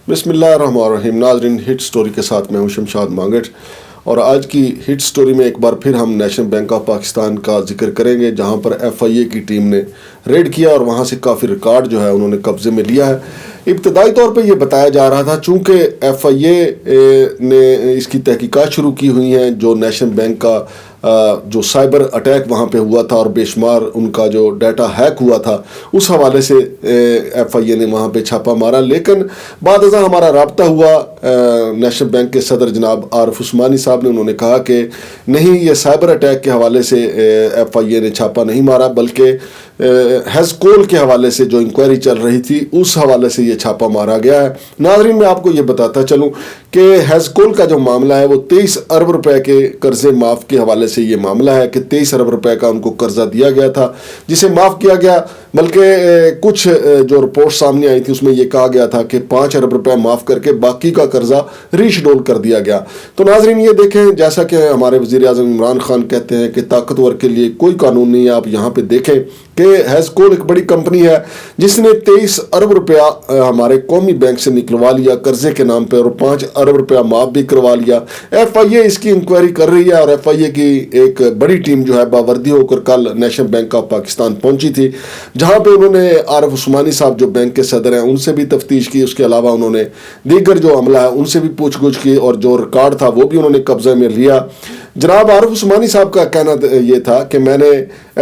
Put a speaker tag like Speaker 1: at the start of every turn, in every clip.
Speaker 1: बिस्मिल्लाहिर्रहमानिर्रहीम। नाज़रीन, hit story के साथ मैं हूं शमशाद मांगट और आज की हिट स्टोरी में एक बार फिर हम नेशनल बैंक ऑफ पाकिस्तान का जिक्र करेंगे, जहां पर FIA की टीम ने रेड किया और वहां से काफ़ी रिकॉर्ड जो है उन्होंने कब्जे में लिया है। इब्तदाई तौर पे ये बताया जा रहा था चूँकि FIA ने इसकी तहकीकात शुरू की हुई हैं, जो नेशनल बैंक का जो साइबर अटैक वहाँ पे हुआ था और बेशुमार उनका जो डाटा हैक हुआ था, उस हवाले से FIA ने वहाँ पे छापा मारा। लेकिन बाद अज़ां हमारा रब्ता हुआ नेशनल बैंक के सदर जनाब आरिफ उस्मानी साहब ने, उन्होंने कहा कि नहीं, ये साइबर अटैक के हवाले से FIA ने छापा नहीं मारा, बल्कि हेज़कोल के हवाले से जो इंक्वायरी चल रही थी उस हवाले से ये छापा मारा गया है। नाज़रीन, मैं आपको ये बताता चलूँ कि हेज़कोल का जो मामला है वो 23 अरब रुपए के कर्जे माफ़ के हवाले से ये मामला है कि 23 अरब रुपए का उनको कर्जा दिया गया था, जिसे माफ़ किया गया। बल्कि कुछ जो रिपोर्ट सामने आई थी उसमें यह कहा गया था कि 5 अरब रुपए माफ़ करके बाकी का कर्जा रीशेड्यूल कर दिया गया। तो नाज़रीन, ये देखें, जैसा कि हमारे वज़ीर आज़म इमरान खान कहते हैं कि ताकतवर के लिए कोई कानून नहीं है। आप यहाँ पे देखें कि हेज़कोल एक बड़ी कंपनी है जिसने 23 अरब रुपया हमारे कौमी बैंक से निकलवा लिया कर्जे के नाम पे और 5 अरब रुपया माफ़ भी करवा लिया। FIA इसकी इंक्वायरी कर रही है और FIA की एक बड़ी टीम जो है बावर्दी होकर कल नेशनल बैंक ऑफ पाकिस्तान पहुंची थी, जहां पे उन्होंने आरिफ उस्मानी साहब जो बैंक के सदर हैं उनसे भी तफ्तीश की। उसके अलावा उन्होंने दीगर जो अमला है उनसे भी पूछगछ की और जो रिकॉर्ड था वो भी उन्होंने कब्जे में लिया। जनाब आरिफ उस्मानी साहब का कहना ये था कि मैंने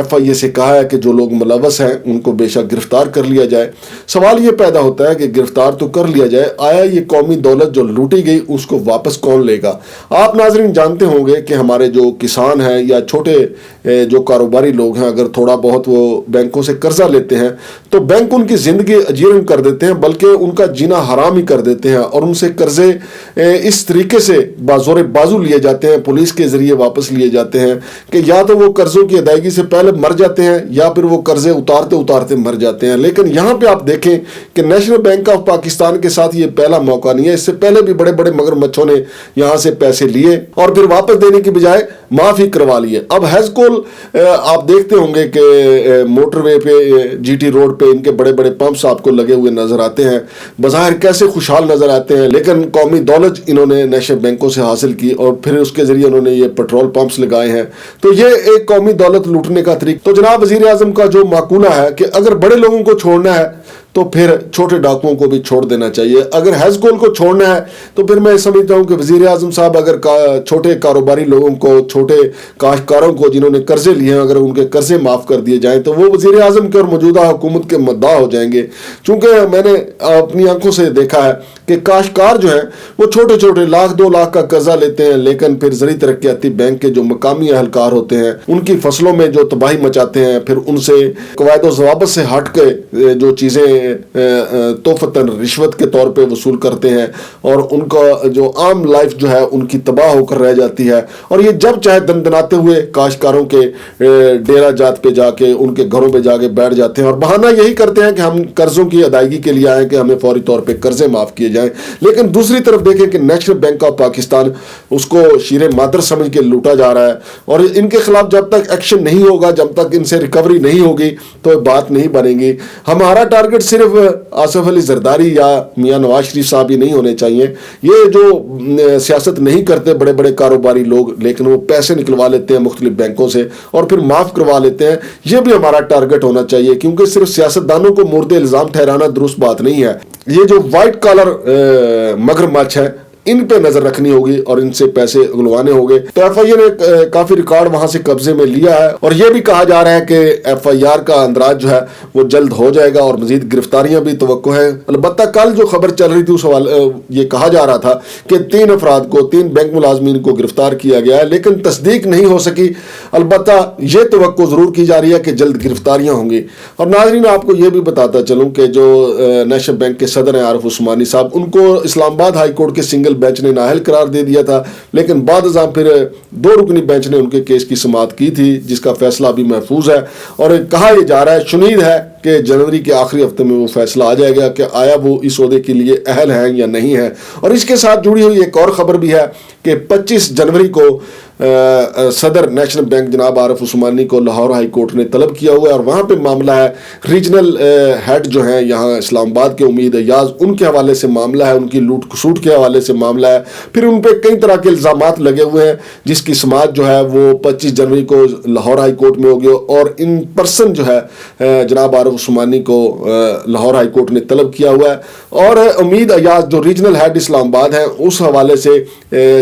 Speaker 1: FIA से कहा है कि जो लोग मुलव्वस हैं उनको बेशक गिरफ्तार कर लिया जाए। सवाल ये पैदा होता है कि गिरफ्तार तो कर लिया जाए, आया ये कौमी दौलत जो लूटी गई उसको वापस कौन लेगा? आप नाज़रीन जानते होंगे कि हमारे जो किसान हैं या छोटे जो कारोबारी लोग हैं, अगर थोड़ा बहुत वो बैंकों से कर्जा लेते हैं तो बैंक उनकी ज़िंदगी अजीरन कर देते हैं, बल्कि उनका जीना हराम ही कर देते हैं और उनसे कर्जे इस तरीके से बाज़ोर बाजू लिए जाते हैं, पुलिस के जरिए वापस लिए जाते हैं कि या तो वो कर्जों की अदायगी से पहले मर जाते हैं या फिर वो कर्जे उतारते उतारते मर जाते हैं। लेकिन यहाँ पे आप देखें कि नेशनल बैंक ऑफ पाकिस्तान के साथ ये पहला मौका नहीं है। इससे पहले भी बड़े बड़े मगरमच्छों ने यहाँ से पैसे लिए और फिर वापस देने की बजाय माफ़ी करवा लिए। अब हेज़कोल आप देखते होंगे कि मोटरवे पे, GT रोड पे इनके बड़े बड़े पंप्स आपको लगे हुए नजर आते हैं, बज़ाहिर कैसे खुशहाल नजर आते हैं, लेकिन कौमी दौलत इन्होंने नेशनल बैंकों से हासिल की और फिर उसके जरिए उन्होंने ये पेट्रोल पंप्स लगाए हैं। तो ये एक कौमी दौलत लूटने का तरीका। तो जनाब वज़ीर आज़म का जो माकूला है कि अगर बड़े लोगों को छोड़ना है तो फिर छोटे डाकुओं को भी छोड़ देना चाहिए। अगर हेज़कोल को छोड़ना है तो फिर मैं समझता हूँ कि वज़ीर आज़म साहब अगर छोटे कारोबारी लोगों को, छोटे काश्तकारों को जिन्होंने कर्जे लिए हैं, अगर उनके कर्जे माफ़ कर दिए जाएं तो वो वज़ीर आज़म के और मौजूदा हुकूमत के मद्दा हो जाएंगे। चूँकि मैंने अपनी आंखों से देखा है कि काश्तकार जो हैं वो छोटे छोटे 1-2 लाख का कर्जा लेते हैं, लेकिन फिर ज़री तरक्याती बैंक के जो मकामी अहलकार होते हैं उनकी फसलों में जो तबाही मचाते हैं, फिर उनसे कवायद व ज़वाबित से हट के जो चीज़ें तोहफ़तन रिश्वत के तौर पे वसूल करते हैं और उनका जो आम लाइफ जो है उनकी तबाह होकर रह जाती है। और ये जब चाहे दनदनाते हुए काश्तकारों के डेरा जात पे जाके, उनके घरों पे जाके बैठ जाते हैं और बहाना यही करते हैं कि हम कर्जों की अदायगी के लिए आए, कि हमें फौरी तौर पे कर्जे माफ़ किए जाएं। लेकिन दूसरी तरफ देखें कि नेशनल बैंक ऑफ पाकिस्तान उसको शीरे मादर समझ के लूटा जा रहा है और इनके खिलाफ जब तक एक्शन नहीं होगा, जब तक इनसे रिकवरी नहीं होगी तो बात नहीं बनेगी। हमारा टारगेट सिर्फ आसिफ अली जरदारी या मियां नवाज शरीफ साहब ही नहीं होने चाहिए। ये जो सियासत नहीं करते बड़े बड़े कारोबारी लोग, लेकिन वो पैसे निकलवा लेते हैं मुख्तलिफ बैंकों से और फिर माफ़ करवा लेते हैं, ये भी हमारा टारगेट होना चाहिए। क्योंकि सिर्फ सियासतदानों को मुर्दे इल्ज़ाम ठहराना दुरुस्त बात नहीं है। ये जो वाइट कॉलर मगरमच्छ है इन पे नजर रखनी होगी और इनसे पैसे उगलवाने होंगे। तो FIA ने काफी रिकॉर्ड वहां से कब्जे में लिया है और यह भी कहा जा रहा है कि FIR का अंदराज जो है वो जल्द हो जाएगा और मजीद गिरफ्तारियां भी तवक्को है। अलबत्ता कल जो खबर चल रही थी उस ये कहा जा रहा था कि 3 अफराद को, 3 बैंक मुलाजमीन को गिरफ्तार किया गया है, लेकिन तस्दीक नहीं हो सकी। अलबत्ता ये तवक्को जरूर की जा रही है कि जल्द गिरफ्तारियां होंगी। और नाज़रीन, आपको ये भी बताता चलूँ कि जो नेशनल बैंक के सदर हैं आरिफ उस्मानी साहब, उनको इस्लामाबाद हाई कोर्ट के सिंगल बेंच ने नाअहल करार दे दिया था, लेकिन बाद फिर 2 रुकनी बेंच ने उनके केस की समाअत की थी, जिसका फैसला अभी महफूज है। और कहा यह जा रहा है, शुनीद है कि जनवरी के आखिरी हफ्ते में वो फैसला आ जाएगा कि आया वो इस ओहदे के लिए अहल हैं या नहीं है। और इसके साथ जुड़ी हुई एक और खबर भी है कि 25 जनवरी को صدر نیشنل بینک جناب عارف عثمانی کو لاہور ہائی کورٹ نے طلب کیا ہوا ہے، اور وہاں پہ معاملہ ہے ریجنل ہیڈ جو ہیں یہاں اسلام آباد کے امید ایاز، ان کے حوالے سے معاملہ ہے، ان کی لوٹ کھسوٹ کے حوالے سے معاملہ ہے، پھر ان پہ کئی طرح کے الزامات لگے ہوئے ہیں جس کی سماعت جو ہے وہ 25 جنوری کو لاہور ہائی کورٹ میں ہوگی، اور ان پرسن جو ہے جناب عارف عثمانی کو لاہور ہائی کورٹ نے طلب کیا ہوا ہے۔ اور امید ایاز جو ریجنل ہیڈ اسلام آباد ہیں، اس حوالے سے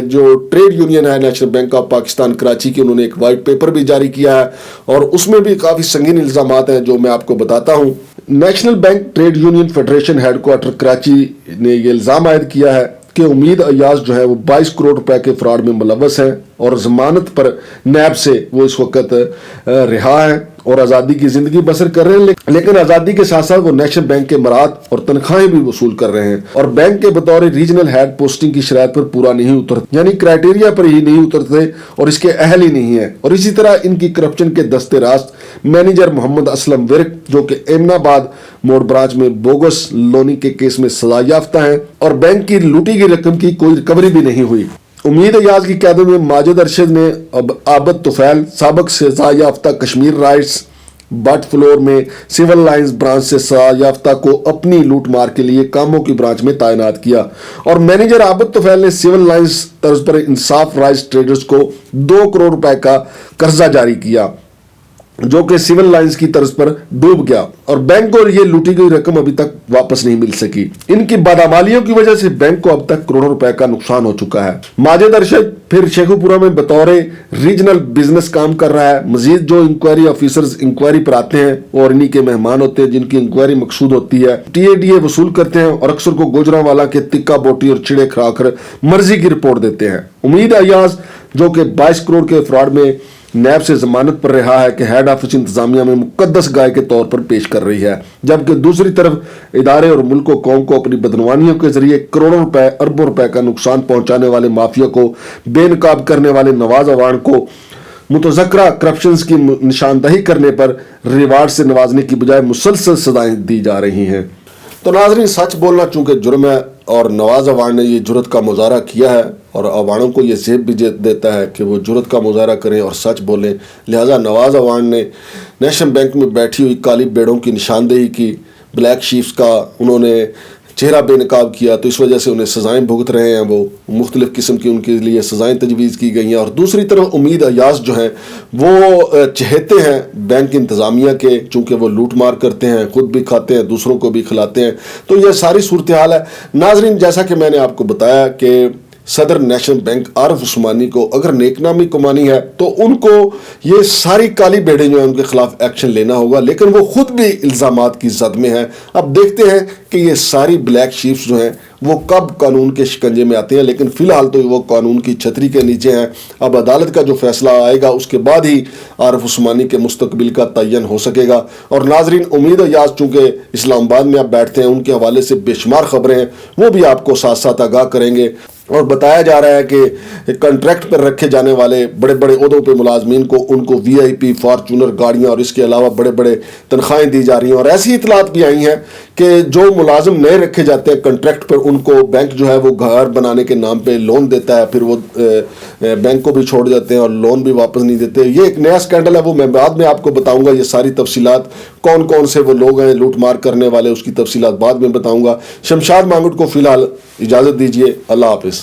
Speaker 1: جو ٹریڈ یونین ہے national bank of Pakistan Karachi کی، انہوں نے ایک وائٹ پیپر بھی جاری کیا ہے، اور اس میں بھی کافی سنگین الزامات ہیں جو میں آپ کو بتاتا ہوں۔ National bank trade union federation headquarter Karachi نے یہ الزام عائد کیا ہے کہ امید ایاز جو ہے وہ 22 کروڑ روپے کے فراڈ میں ملوث ہیں، اور ضمانت پر نیب سے وہ اس وقت رہا ہیں اور آزادی کی زندگی بسر کر رہے ہیں، لیکن آزادی کے ساتھ ساتھ وہ نیشنل بینک کے مراد اور تنخواہیں بھی وصول کر رہے ہیں، اور بینک کے بطور ریجنل ہیڈ پوسٹنگ کی شرائط پر پورا نہیں اترتے، یعنی کرائٹیریا پر ہی نہیں اترتے اور اس کے اہل ہی نہیں ہیں۔ اور اسی طرح ان کی کرپشن کے دستے راست مینیجر محمد اسلم ورک جو کہ ایمن آباد موڑ برانچ میں بوگس لونی کے کیس میں سزا یافتہ ہیں، اور بینک کی لوٹی گئی رقم کی کوئی ریکوری بھی نہیں ہوئی۔ امید ایاز کی قیادت میں ماجد ارشد نے عابد طفیل سابق سزا یافتہ کشمیر رائٹس بٹ فلور میں سول لائنز برانچ سے سزا یافتہ کو اپنی لوٹ مار کے لیے کاموں کی برانچ میں تعینات کیا، اور مینیجر عابد طفیل نے سول لائنز طرز پر انصاف رائٹس ٹریڈرز کو 2 کروڑ روپے کا قرضہ جاری کیا جو کہ سول لائنز کی طرز پر ڈوب گیا، اور بینک کو یہ لوٹی گئی رقم ابھی تک واپس نہیں مل سکی۔ ان کی بدعمالیوں کی وجہ سے بینک کو اب تک کروڑوں روپے کا نقصان ہو چکا ہے۔ ماجد ارشد پھر شیخو پورہ میں بطور ریجنل بزنس کام کر رہا ہے۔ مزید جو انکوائری آفیسرز انکوائری پر آتے ہیں اور انہی کے مہمان ہوتے ہیں جن کی انکوائری مقصود ہوتی ہے، TADA وصول کرتے ہیں، اور اکثر کو گوجرانوالا کے تکہ بوٹی اور چڑے کھرا کر مرضی کی رپورٹ دیتے ہیں۔ امید ایاز جو کہ 22 کروڑ کے فراڈ میں نیب سے ضمانت پر رہا ہے کہ ہیڈ آفس انتظامیہ میں مقدس گائے کے طور پر پیش کر رہی ہے، جبکہ دوسری طرف ادارے اور ملک و قوم کو اپنی بدعنوانیوں کے ذریعے کروڑوں روپے اربوں روپے کا نقصان پہنچانے والے مافیا کو بے نقاب کرنے والے نواز عوان کو متذکرہ کرپشنز کی نشاندہی کرنے پر ریوارڈ سے نوازنے کی بجائے مسلسل سزائیں دی جا رہی ہیں۔ تو ناظرین، سچ بولنا چونکہ جرم ہے، اور نواز عوان نے یہ جرت کا مظاہرہ کیا ہے، اور عوانوں کو یہ زیب بھی دیتا ہے کہ وہ جرت کا مظاہرہ کریں اور سچ بولیں، لہٰذا نواز عوان نے نیشنل بینک میں بیٹھی ہوئی کالی بیڑوں کی نشاندہی کی، بلیک شیپس کا انہوں نے چہرہ بے نقاب کیا، تو اس وجہ سے انہیں سزائیں بھگت رہے ہیں، وہ مختلف قسم کی ان کے لیے سزائیں تجویز کی گئی ہیں۔ اور دوسری طرف امید ایاز جو ہیں وہ چہتے ہیں بینک انتظامیہ کے، چونکہ وہ لوٹ مار کرتے ہیں، خود بھی کھاتے ہیں، دوسروں کو بھی کھلاتے ہیں، تو یہ ساری صورتحال ہے۔ ناظرین، جیسا کہ میں نے آپ کو بتایا کہ صدر نیشنل بینک عارف عثمانی کو اگر نیک نامی کمانی ہے تو ان کو یہ ساری کالی بیڑیں جو ہیں ان کے خلاف ایکشن لینا ہوگا، لیکن وہ خود بھی الزامات کی زد میں ہیں۔ اب دیکھتے ہیں کہ یہ ساری بلیک شیپس جو ہیں وہ کب قانون کے شکنجے میں آتے ہیں، لیکن فی الحال تو وہ قانون کی چھتری کے نیچے ہیں۔ اب عدالت کا جو فیصلہ آئے گا اس کے بعد ہی عارف عثمانی کے مستقبل کا تعین ہو سکے گا۔ اور ناظرین، امید ایاز چونکہ اسلام آباد میں آپ بیٹھتے ہیں، ان کے حوالے سے بے شمار خبریں ہیں، وہ بھی آپ کو ساتھ ساتھ آگاہ کریں گے۔ اور بتایا جا رہا ہے کہ کنٹریکٹ پر رکھے جانے والے بڑے بڑے عہدوں پہ ملازمین کو ان کو VIP فارچونر گاڑیاں اور اس کے علاوہ بڑے بڑے تنخواہیں دی جا رہی ہیں، اور ایسی اطلاعات بھی آئی ہیں کہ جو ملازم نئے رکھے جاتے ہیں کنٹریکٹ پر ان کو بینک جو ہے وہ گھر بنانے کے نام پہ لون دیتا ہے، پھر وہ بینک کو بھی چھوڑ جاتے ہیں اور لون بھی واپس نہیں دیتے۔ یہ ایک نیا سکینڈل ہے، وہ میں بعد میں آپ کو بتاؤں گا، یہ ساری تفصیلات کون کون سے وہ لوگ ہیں لوٹ مار کرنے والے، اس کی تفصیلات بعد میں بتاؤں گا۔ شمشاد مانگٹ کو فی الحال اجازت دیجیے، اللہ حافظ۔